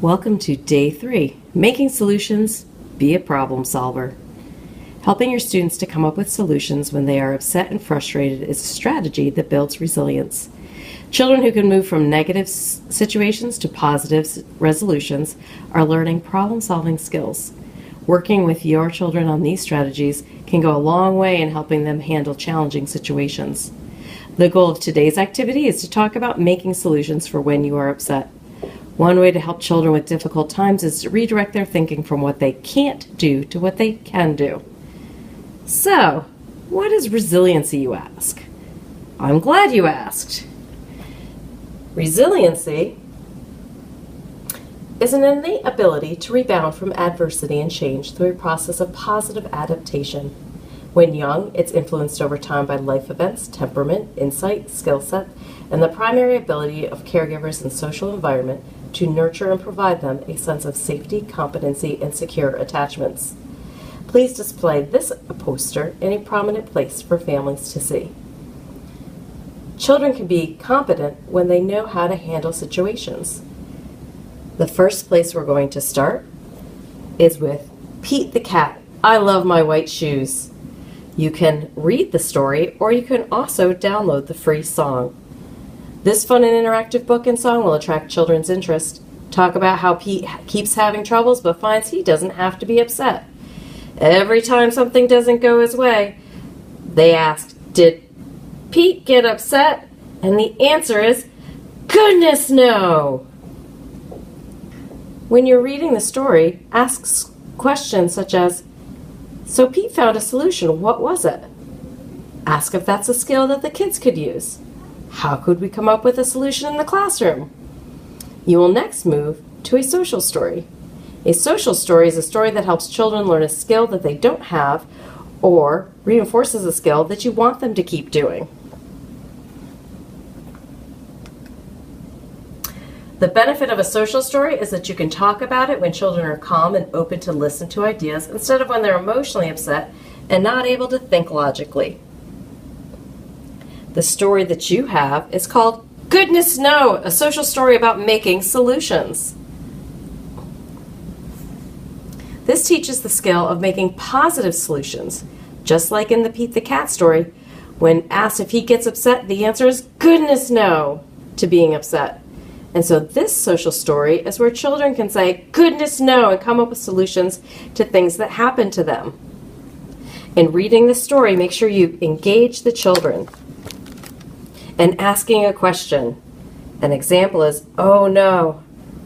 Welcome to Day 3, Making Solutions, Be a Problem Solver. Helping your students to come up with solutions when they are upset and frustrated is a strategy that builds resilience. Children who can move from negative situations to positive resolutions are learning problem-solving skills. Working with your children on these strategies can go a long way in helping them handle challenging situations. The goal of today's activity is to talk about making solutions for when you are upset. One way to help children with difficult times is to redirect their thinking from what they can't do to what they can do. So, what is resiliency, you ask? I'm glad you asked. Resiliency is an innate ability to rebound from adversity and change through a process of positive adaptation. When young, it's influenced over time by life events, temperament, insight, skill set, and the primary ability of caregivers and social environment to nurture and provide them a sense of safety, competency, and secure attachments. Please display this poster in a prominent place for families to see. Children can be competent when they know how to handle situations. The first place we're going to start is with Pete the Cat. I love my white shoes. You can read the story, or you can also download the free song. This fun and interactive book and song will attract children's interest. Talk about how Pete keeps having troubles but finds he doesn't have to be upset. Every time something doesn't go his way, they ask, "Did Pete get upset?" And the answer is, "Goodness, no!" When you're reading the story, ask questions such as, "So Pete found a solution, what was it?" Ask if that's a skill that the kids could use. How could we come up with a solution in the classroom? You will next move to a social story. A social story is a story that helps children learn a skill that they don't have or reinforces a skill that you want them to keep doing. The benefit of a social story is that you can talk about it when children are calm and open to listen to ideas instead of when they're emotionally upset and not able to think logically. The story that you have is called Goodness No, a social story about making solutions. This teaches the skill of making positive solutions. Just like in the Pete the Cat story, when asked if he gets upset, the answer is goodness no to being upset. And so this social story is where children can say goodness no and come up with solutions to things that happen to them. In reading the story, make sure you engage the children. And asking a question. An example is, "Oh no,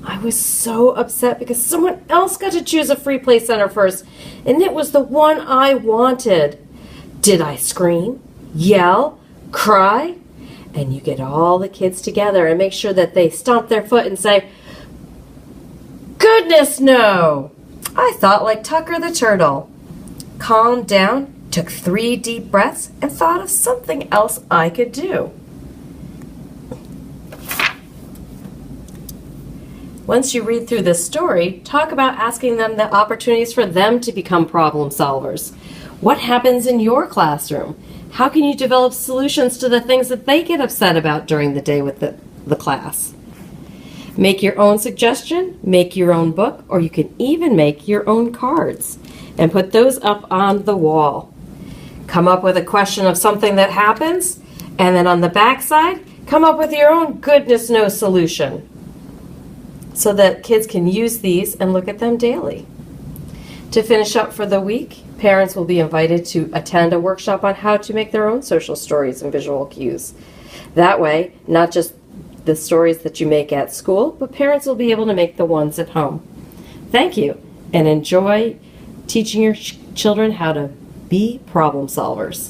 I was so upset because someone else got to choose a free play center first, and it was the one I wanted. Did I scream, yell, cry?" And you get all the kids together and make sure that they stomp their foot and say, "Goodness no! I thought like Tucker the Turtle. Calmed down, took 3 deep breaths, and thought of something else I could do." Once you read through this story, talk about asking them the opportunities for them to become problem solvers. What happens in your classroom? How can you develop solutions to the things that they get upset about during the day with the class? Make your own suggestion, make your own book, or you can even make your own cards and put those up on the wall. Come up with a question of something that happens, and then on the back side, come up with your own goodness no solution, so that kids can use these and look at them daily. To finish up for the week, parents will be invited to attend a workshop on how to make their own social stories and visual cues. That way, not just the stories that you make at school, but parents will be able to make the ones at home. Thank you, and enjoy teaching your children how to be problem solvers.